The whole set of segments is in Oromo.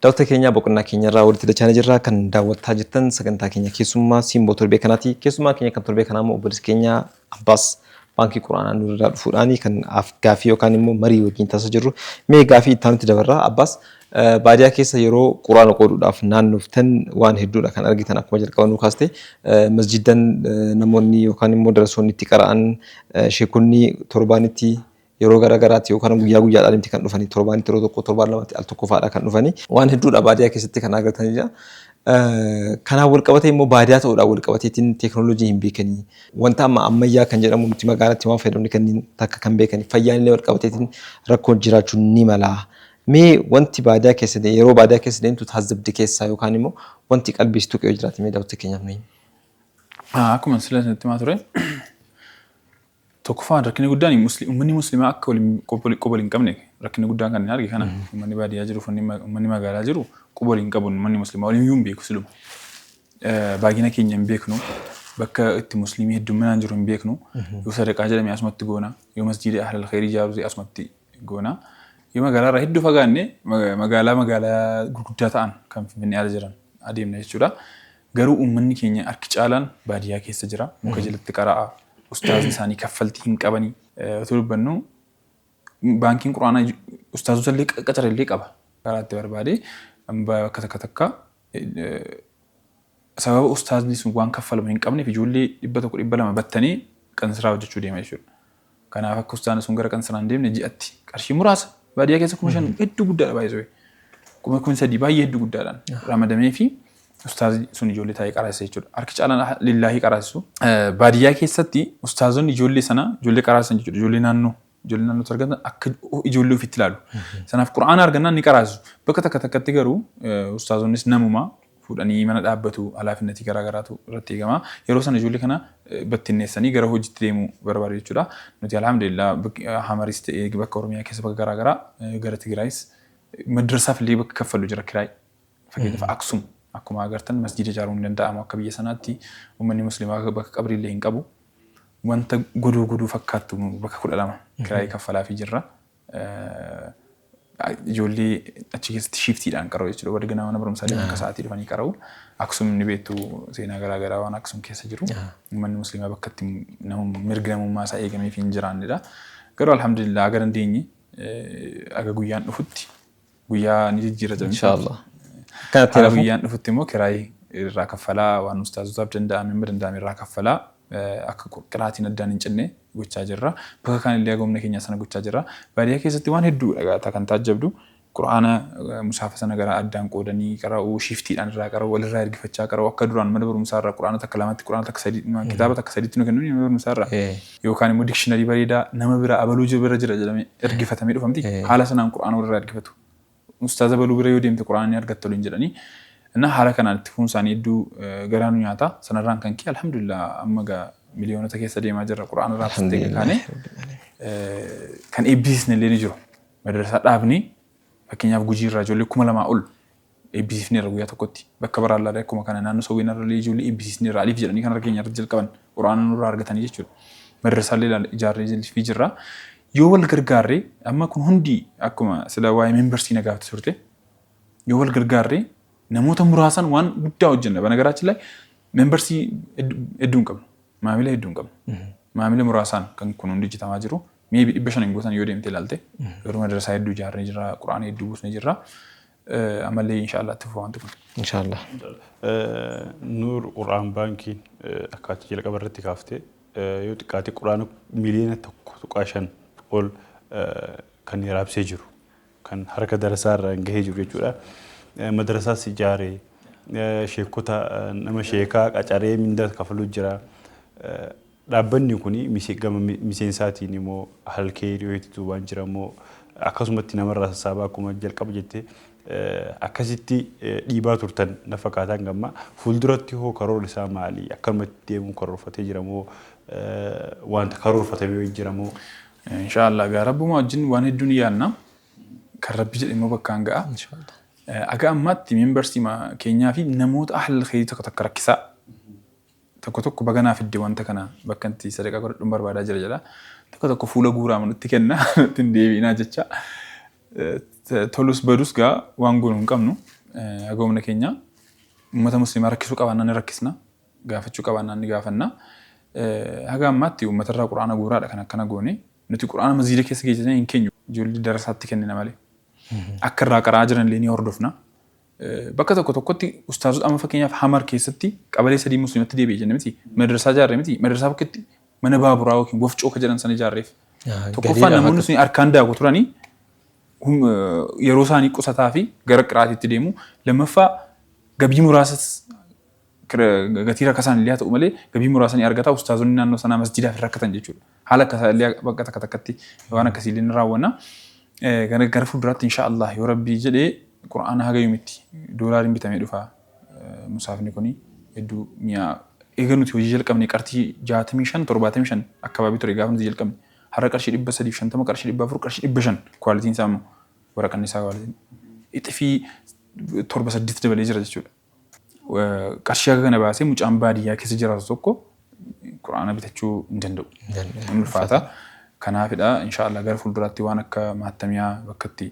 Daawwattoota keenya boqonnaa keenya irraa walitti dachaanii jirra kan daawwattaa jirtan sagantaa keenya keessummaa simboo torbee kanaati. Keessummaa keenya kan torbee kanaa immoo obboleessi keenya Abbaas baankii quraanaa nurraa dhufuudhaani kan gaaffii yookaan immoo marii wajjin taasisaa jirru. Mee gaaffii itti aanutti dabarraa. Abbaas baadiyyaa keessa yeroo quraana qooduudhaaf naannoftan waan hedduudha kan argitan akkuma jalqaba nuu kaaste masjidan namoonni yookaan immoo darasoonni itti qara'an sheekonni torbaanitti yeroo garagaraatti yookaan guyyaa guyyaadhaan itti kan dhufanii torbaanitti yeroo tokko torbaan lamatti al tokko fa'aadha kan dhufanii waan hedduudha baadiyyaa keessatti kan agartanidha. Kanaan wal qabatee immoo baadiyyaa ta'uudhaan wal qabateetiin teekinooloojii hin beekanii wanta amma ammayyaa kan jedhamu nuti magaalatti waan fayyadamni kanneen takka kan beekanii fayyaan illee wal qabateetiin rakkoon jiraachuu ni mala. Mee wanti baadiyyaa keessa yeroo baadiyyaa keessa deemtu taazabdi keessaa yookaan immoo wanti qalbiistuu qe'oo jiraate mee daawwattee keenyaaf nuyi. Akkuma sila sanatti maa ture tokkoffaan rakkinni guddaan uummanni musliimaa akka quba hin qabne rakkinni guddaan kan arge kana uummanni baadiyyaa jiru uummanni magaalaa jiru quba hin qabu uummanni musliimaa waliin hin beeku siluma baay'ina keenya hin beeknu bakka itti musliimii hedduminaan jiru hin beeknu yoo sadaqaa jedhame asumatti goona yoo masjiida ahlal khairii ijaaru asumatti goona yoo magaalaa irraa hedduu fagaanne magaalaa gurguddaa ta'an kan finfinnee ala jiran adeemna jechuudha garuu uummanni keenya harki caalaan baadiyyaa keessa jira muka jalatti qaraa'a ustaazni isaanii kaffaltii hin qabanii otoo dubbannu baankiin quraanaa ustaazota illee qacara illee qaba karaa itti barbaade bakka takka sababa ustaazni sun waan kaffalamu hin qabneef ijoollee 100-200 battanii qansiraa hojjechuu deema jechuudha. Kanaaf akka ustaazni sun gara qansiraan deemne ji'atti qarshii muraasa baadiyyaa keessa 5,000 hedduu guddaadha baay'ee 3,000 baay'ee hedduu guddaadhaan ramadamee fi ustaazi sun ijoollee taa'ee qaraasisa jechuudha. Harki caalaan lillaahii qaraasisu. Baadiyyaa keessatti ustaazonni ijoollee sana ijoollee qaraasisan jechuudha. Ijoollee naannootti argatan akka ijoollee ofitti ilaalu. Sanaaf quraana argannaan ni qaraasisu. Bakka takkatti garuu ustaazonnis namuma fuudhanii mana dhaabbatu alaafinnatii garaagaraatu irratti eegama. Yeroo sana ijoollee kana battinneessanii gara hojiitti deemuu barbaadu jechuudha. Nuti alhamdulillah Hamaris ta'ee bakka Oromiyaa keessa bakka garaagaraa gara Tigraayis madrasaaf illee bakka kaffalu jira kiraay. Fakkeenyaaf Aksum. Akkuma agartan masjiida ijaaruun ni danda'ama akka biyya sanaatti uummanni musliimaa bakka qabrii illee hin qabu wanta godoo fakkaattu bakka 12 kiraayii kaffalaa fi jirra ijoollee achi keessatti shiftiidhaan qara'u jechuudha warri ganama mana barumsaa deeman akka sa'aatii dhufanii qara'u Aksum ni beektu seenaa garaagaraa waan Aksum keessa jiru uummanni musliimaa bakka itti mirga namummaa isaa eegamee fi hin jiraannedha garuu alhamdulillah aga dandeenye aga guyyaan dhufutti guyyaa ni jijjiirra jedhama inshallah. Guyyaan dhufutti immoo kiraayii irraa kaffalaa waan ustaazotaaf danda'ame irraa kaffalaa akka qiraatiin addaan hin cinne gochaa jirra. Bakka kaan illee agomna keenya sana gochaa jirra. Baadiyyaa keessatti waan hedduu dhagaata kan taajjabdu quraana musaafa sana gara addaan qoodanii qara'uu shiftiidhaan irraa qara'uu walirraa ergifachaa qara'uu akka duraan mana barumsaa irraa quraana takka lamatti quraana takka sadii kitaaba takka sadiitti nu kennuun mana barumsaa irraa yookaan immoo dikshiinarii bareedaa nama bira abaluu bira jira jedhamee ergifatamee dhufamti haala sanaan quraana walirraa ergifatu. Ustaaza baluu bira yoo deemte quraanni argattu waliin jedhanii እና haala kanaan itti fuunsaanii hedduu garaanu nyaata sanarraan kan kee alhamdulillah amma gaa miliyoonota keessa deemaa jirra quraana irraa fustee kaane kan eebbisne illee ni jiru madrasaa dhaabni fakkeenyaaf Gujii irraa ijoollee 2,000 ol eebbisne irra guyyaa tokkotti bakka baraallee akkuma kana naannoo Sowween irra ijoollee eebbisne irra aliif jedhanii kan argeenya irra jalqaban quraana nurraa argatanii jechuudha madrasaa illee ijaarree fi jirra yoo wal gargaarree amma kun hundi akkuma sila waa'ee membersii nagaafte turte yoo wal gargaarree namoota muraasan waan guddaa hojjenna banagaraachii lai membersii hedduun qabnu maamila hedduun qabnu maamila muraasaan kan kun hundi hojjetamaa jiru maybe 500 gootan yoo deemte ilaalte garuu madrasaa hedduu ijaarree jirra quraana hedduu buusnee jirra amallee inshallah itti fufa wanti kun inshallah Nuur Quraan baankiin akkaataa jalqaba irratti kaaftee yoo xiqqaate quraana miliyoona 1.5 ol kan raabsee jiru kan harka darasaa irra gahee jiru jechuudha. Madrasaa ijaaree sheekota nama sheekaa qacaree minda kafaluu jira. Dhaabbanni kun miseensaatiin immoo halkee dhiyootti waan jira immoo akkasumatti namarraa sassaabaa akkuma jalqaba jettee akkasitti dhiibaa turtan na fakkaataan gamma fuulduratti hoo karoora isaa maali akkamatti deemuu karoorfatee jira moo wanta karoorfatamee jira moo inshallah gaa rabbuma wajjin waan hedduun yaadna kan rabbi jedhe immoo bakkaan ga'a inshallah aga ammatti membersii keenyaa fi namoota ahlal khayrii tokko rakkisaa tokko baganaa fidde wanta kana bakka itti sadaqaa godhadhuun barbaadaa jira jedha tokko fuula guuramu nutti kenna nutti hin deebiinaa jecha tolus badus gaa waan goonu hin qabnu agoomna keenya uummata musliimaa rakkisuu qabaannaan ni rakkisna gaafachuu qabaannaan ni gaafanna haga ammaatti uummatarraa quraana guuraadha kan akkana goone nuti quraana masjiida keessa geessanii hin keenyu ijoollee darasaatti kennina malee akka irraa qaraa jiran illee ni hordofna bakka tokko tokkotti ustaazota amma fakkeenyaaf Hamar keessatti qabalee 3 musliimatti deebi'ee jenne miti madrasaa ijaarree miti madrasaa bakkeetti mana baaburaa yookiin wafcoo ka jedhan sana ijaarreef tokkoffaan namoonni sun harkaan daaku turanii yeroo isaanii qusataa fi gara qiraatiitti deemu lammaffaa gabii muraasas gatii rakkasaan illee ta'u malee gabii muraasanii argataa ustaazonni naannoo sanaa masjiidaaf rakkatan jechuudha haala akkasii illee bakka takka takkatti waan akkasii illee ni raawwanna gara fuulduraatti inshaAllah yoo rabbii jedhee quraana haga yumitti doolaariin bitamee dhufa musaafni kuni hedduu mi'a eega nuti hojii jalqabne qarshii 65 75 akkabaabii ture gaafa nuti jalqabne har'a qarshii 350 qarshii 400 qarshii 500 kwaalitiin isaa immoo waraqaan isaa kwaalitiin ixifii 7-8 dabalee jira jechuudha. Qarshii akka kana baasee mucaan baadiyyaa keessa jiraatu tokko quraana bitachuu hin danda'u. Ulfaata. Kanaafidha inshaAllah gara fuulduraatti waan akka maattamiyaa bakka itti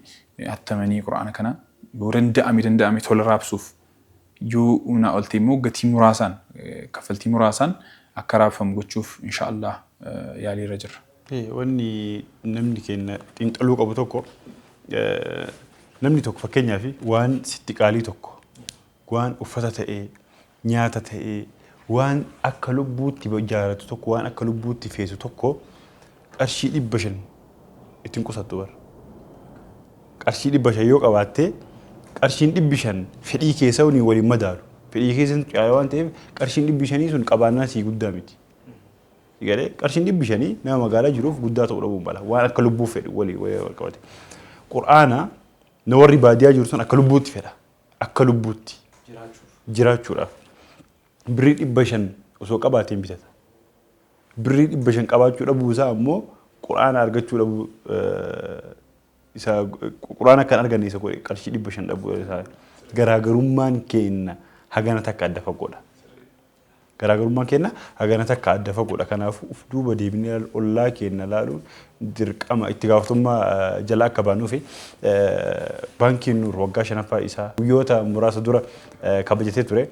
hattamanii quraana kana yoo danda'ame tola raabsuuf yoo humnaa oltee immoo gatii muraasaan kaffaltii muraasaan akka raabfamu gochuuf inshaAllah yaaliirra jirra. Wanni namni keenya xiinxaluu qabu tokko namni tokko fakkeenyaaf waan sitti qaalii tokko waan uffata ta'ee nyaata ta'ee waan akka lubbuutti jaallatu tokko waan akka lubbuutti feesu tokko qarshii 500 ittiin qusattu bara. Qarshii 500 yoo qabaatte qarshiin 500 fedhii keessa waliin madaalu. Fedhii keessan caalaa waan ta'eef qarshiin 500 sun qabaannaa sii guddaa miti. Egalee qarshiin 500 nama magaalaa jiruuf guddaa ta'uu dhabuu mala. Waan akka lubbuu fedhu wal qabate. Quraana na warri baadiyyaa jiru sun akka lubbuutti fedha. Akka lubbuutti jiraachuudhaaf. Birrii 500 osoo qabaateen bitata. Birrii 500 qabaachuu dhabuu isaa ammoo quraana argachuu dhabuu isa quraana kan arganne isa qarshii 500 dhabuu isaa garaagarummaan keenya hagana takka adda fagoodha. Garaagarummaan keenya hagana takka adda fagoodha. Kanaafuu uf duuba deebinee ollaa keenya laaluun dirqama itti gaafatamummaa jala akka baanuufi baankiin Nuur waggaa 5ffaa isaa guyyoota muraasa dura kabajatee ture.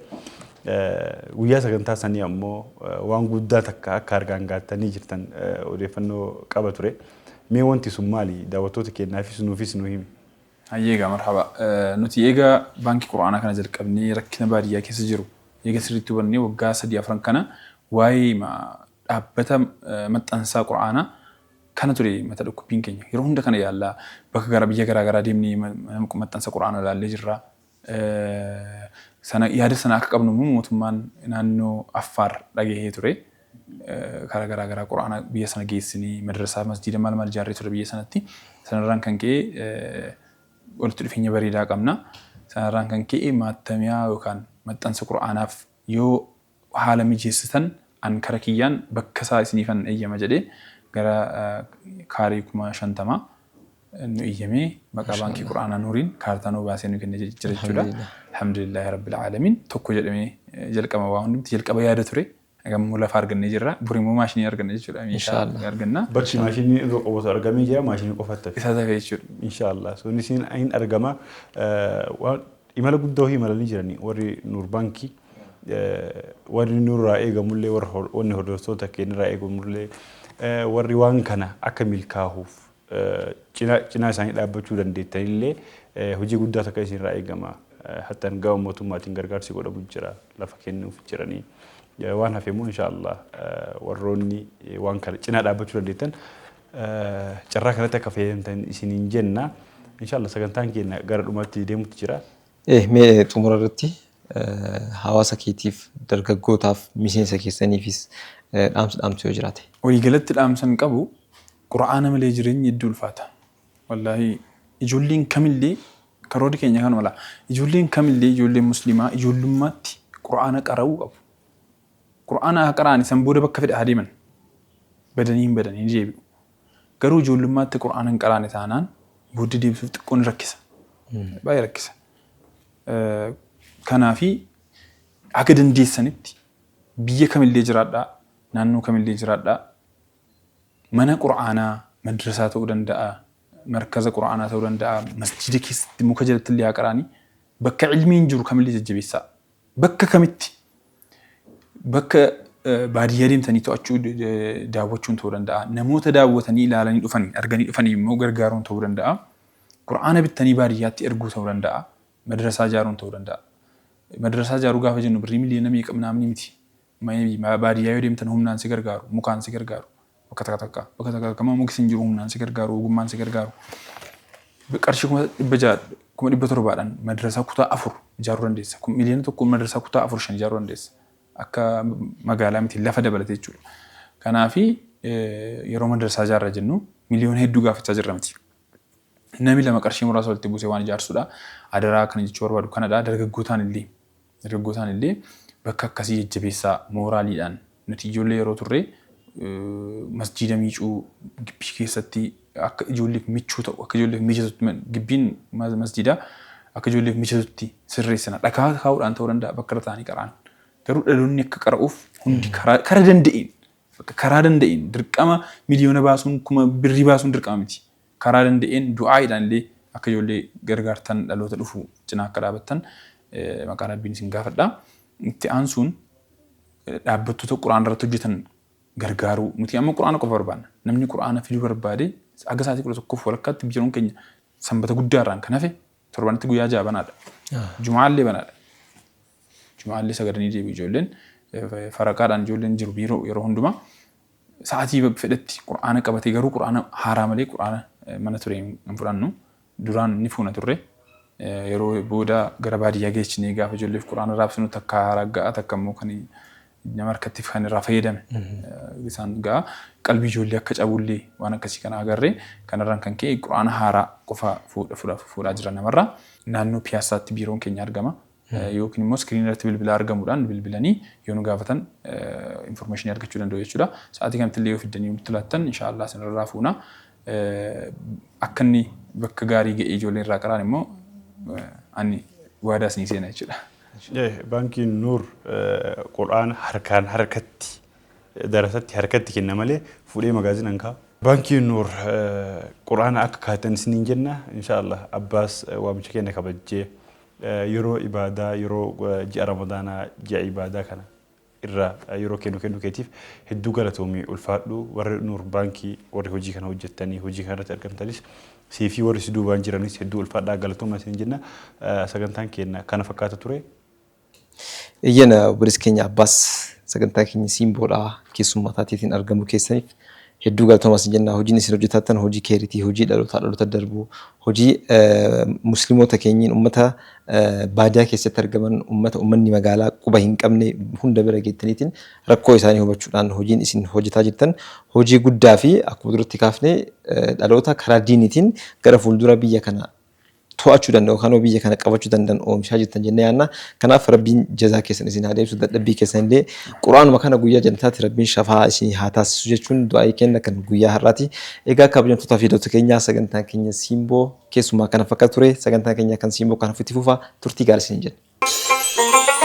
Guyyaa sagantaa sanii ammoo waan guddaa takka akka argaan gaattanii jirtan odeeffannoo qaba ture. Mee wanti sun maali daawwattoota keenyaafis nuufis nu himi. Hayyeegaa marhaba. Nuti eega baankii quraanaa kana jalqabnee rakkina baadiyyaa keessa jiru eega sirriitti hubannee waggaa 3-4 kana waa'ee dhaabbata maxxansaa quraanaa kana ture mata dhukkubbiin keenya yeroo hunda kana yaallaa bakka gara biyya garaagaraa deemnee maxxansa quraanaa ilaallee jirra. Sana yaada sana akka qabnu mootummaan naannoo Affaar dhagahee ture. Karaa garaagaraa quraana biyya sana geessinii madrasaa masjiida maal ijaarree ture biyya sanatti sanarraan kan ka'e walitti dhufeenya bareedaa qabna. Sanarraan kan ka'e maattamiyaa yookaan maxxansa quraanaaf yoo haala mijeessitan an kara kiyyaan bakka isaa isiniifan eeyyama jedhee gara kaarii 50 nu eeyyamee maqaa baankii quraanaa Nuuriin kaartaa nuu baasee nu kennee jira jechuudha. Alhamdulillahi rabbil aalamiin tokko jedhamee jalqaba waa hundumti jalqaba yaada ture. Gammoo lafa argannee jirra. Burimmoo maashinii arganne jechuudha. Inshallah arganna. Bakki maashinii irra qofatu argamee jira maashinii qofatti. Isa ta'e jechuudha. Inshallah. Sunni siin ayin argama. Imala guddaa hii malanii jiranii warri Nuur baankii warri Nuurraa eegamullee warri hordoftoota keenyarraa eegamullee warri waan kana akka milkaa'uuf cinaa isaanii dhaabbachuu dandeettanillee hojii guddaa takka isinirraa eegama. Hattan gama mootummaatiin gargaarsi godhamu jira lafa kennuuf jiranii. Waan hafeemu inshallah warroonni waan kana cinaa dhaabbachuu dandeettan carraa kanatti akka fayyadamtan isiniin jenna. Inshallah sagantaan keenya gara dhumaatti deemuutti jira. Mee xumura irratti hawaasa keetiif dargaggootaaf miseensa keessaniifis dhaamsa yoo jiraate. Waliigalatti dhaamsan qabu quraana malee jireenyi hedduu ulfaata. Wallaahi ijoolleen kamillee karoora keenya kan mala ijoolleen kamillee ijoolleen musliimaa ijoollummaatti quraana qara'uu qabu. Quraana qara'an san booda bakka fedha adeeman badanii deebi'u. Garuu ijoollummaatti quraana hin qaraane taanaan booda deebisuuf xiqqoon rakkisa. Baay'ee rakkisa. Kanaafi akka dandeessanitti biyya kamillee jiraadhaa naannoo kamillee jiraadhaa mana quraanaa madrasaa ta'uu danda'a markaza quraanaa ta'uu danda'a masjida keessatti muka jalatti illee aqraanii bakka ilmiin jiru kamillee jajjabeessaa bakka kamitti bakka baadiyyaa deemtanii to'achuu daawwachuun ta'uu danda'a namoota daawwatanii ilaalanii dhufanii arganii dhufanii immoo gargaaruun ta'uu danda'a quraana bittanii baadiyyaatti erguu ta'uu danda'a madrasaa ijaaruun ta'uu danda'a madrasaa ijaaruu gaafa jennu birrii miliyoona meeqa namni miti baadiyyaa yoo deemtan humnaan si gargaaru mukaan si gargaaru bakka takka muki sin jiru humnaan si gargaaru ogummaan si gargaaru qarshii 1,700dhaan madrasaa kutaa 4 ijaaruu dandeessa miliyoona tokko madrasaa kutaa 4 ijaaruu dandeessa akka magaalaa miti lafa dabalate jechuudha. Kanaafi yeroo madrasaa ijaarra jennu miliyoona hedduu gaafachaa jirra miti. Namni lama qarshii muraasa walitti buusee waan ijaarsudha. Adaraa kana jechuu barbaadu kanadha. Dargaggootaan illee bakka akkasii jajjabeessaa mooraaliidhaan nuti ijoollee yeroo turre masjiida miicuu gibbii keessatti akka ijoolleef michuu ta'u akka ijoolleef mijatutti gibbiin masjiida akka ijoolleef mijatutti sirreessina. Dhagaa kaa'uudhaan ta'uu danda'a bakka irra taa'anii qara'an. Garuu dhaloonni akka qara'uuf hundi karaa danda'een dirqama miliyoona baasuun kuma birrii baasuun dirqama miti. Karaa danda'een du'aaidhaan illee akka ijoollee gargaartan dhaloota dhufu cinaa akka dhaabattan maqaa rabbiin isin gaafadha. Itti aansuun dhaabbattoota quraana irratti hojjetan gargaaruu nuti amma quraana qofa barbaanna. Namni quraana fiduu barbaade aga sa'aatii 11 walakkaatti bijiroon keenya sanbata guddaarraan kan hafe torbanitti guyyaa 6 banaadha. Jumaallee banaadha. Jumaallee sagadanii deebi'u ijoolleen faraqaadhaan ijoolleen jiru biiroo yeroo hundumaa sa'aatii fedhetti quraana qabatee garuu quraana haaraa malee quraana mana ture hin fudhannu duraan ni fuuna turre yeroo booda gara baadiyyaa geechinee gaafa ijoolleef quraana raabsinu takka haaraa ga'a takka immoo kan nama harkattiif kan irraa fayyadame isaan ga'a qalbii ijoollee akka cabullee waan akkasii kana agarree kanarraan kan ka'e quraana haaraa qofa fuudhaa jira namarraa naannoo piyaasaatti biiroon keenya argama. Yookiin immoo iskiriinii irratti bilbila argamuudhaan bilbilanii yoo nu gaafatan information argachuu danda'u jechuudha. Sa'aatii kamitti illee yoo fiddanii nutti laattan inshaallah isinirraa fuuna. Akka inni bakka gaarii ga'ee ijoolleen irraa qaraan immoo ani waadaa isinii seena jechuudha. Baankiin Nuur quraana harkaan harkatti darasatti harkatti kenna malee fuudhee magaazinaan kaa'u. Baankiin Nuur quraana akka kaatan isiniin jenna inshaallah abbaas waamicha keenya kabajjee yeroo ibaadaa yeroo ji'a ramadaanaa ji'a ibaadaa kana irraa yeroo kennu keetiif hedduu galatoomii ulfaadhu warri Nuur baankii warri hojii kana hojjettanii hojii kana irratti argamtanis siifii warri si duubaan jiranis hedduu ulfaadhaa galatooma isin jenna sagantaan keenya kana fakkaata ture. Iyyana obboleessi keenya Abbaas sagantaa keenya simboodhaa keessummaa taatiitiin argamu keessaniif hedduu galatooma isin jenna hojiin isin hojjetattan hojii keeritii hojii dhaloota darbuu hojii musliimoota keenyiin ummata baadiyyaa keessatti argaman ummanni magaalaa quba hin qabne hunda bira geettaniitiin rakkoo isaanii hubachuudhaan hojiin isin hojjetaa jirtan hojii guddaa fi akkuma duratti kaafne dhaloota karaa diiniitiin gara fuuldura biyya kana to'achuu danda'u kanoo biyya kana qabachuu danda'an oomishaa jirtan jennee yaadna. Kanaaf rabbiin jazaa keessan isin haa deebisu dadhabbii keessan illee quraanuma kana guyyaa jantaatti rabbiin shafaa isin haa taasisu jechuun du'aa kenna kan guyyaa har'aati. Egaa kabajamtoota fi hordoftoota keenyaa sagantaan keenya simboo keessumaa kana fakkaata ture sagantaan keenya kan simboo kana itti fufa turtii gaarii isin jenna.